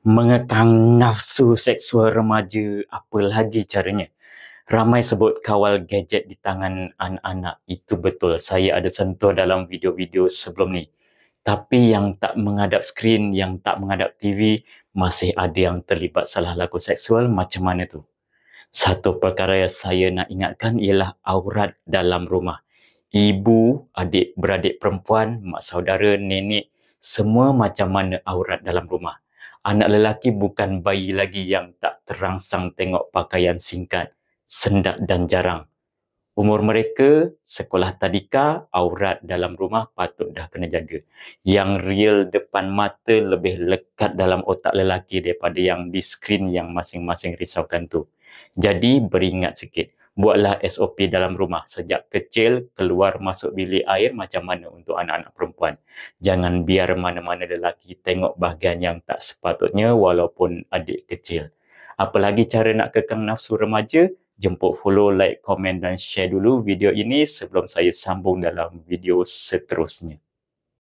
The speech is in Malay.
Mengekang nafsu seksual remaja, apa lagi caranya? Ramai sebut kawal gadget di tangan anak-anak. Itu betul. Saya ada sentuh dalam video-video sebelum ni. Tapi yang tak menghadap skrin, yang tak menghadap TV, masih ada yang terlibat salah laku seksual. Macam mana tu? Satu perkara yang saya nak ingatkan ialah aurat dalam rumah. Ibu, adik-beradik perempuan, mak saudara, nenek, semua macam mana aurat dalam rumah. Anak lelaki bukan bayi lagi yang tak terangsang tengok pakaian singkat, sendak dan jarang. Umur mereka, sekolah tadika, aurat dalam rumah patut dah kena jaga. Yang real depan mata lebih lekat dalam otak lelaki daripada yang di skrin yang masing-masing risaukan tu. Jadi beringat sikit. Buatlah SOP dalam rumah. Sejak kecil, keluar masuk bilik air macam mana untuk anak-anak perempuan. Jangan biar mana-mana lelaki tengok bahagian yang tak sepatutnya walaupun adik kecil. Apalagi cara nak kekang nafsu remaja? Jemput follow, like, komen dan share dulu video ini sebelum saya sambung dalam video seterusnya.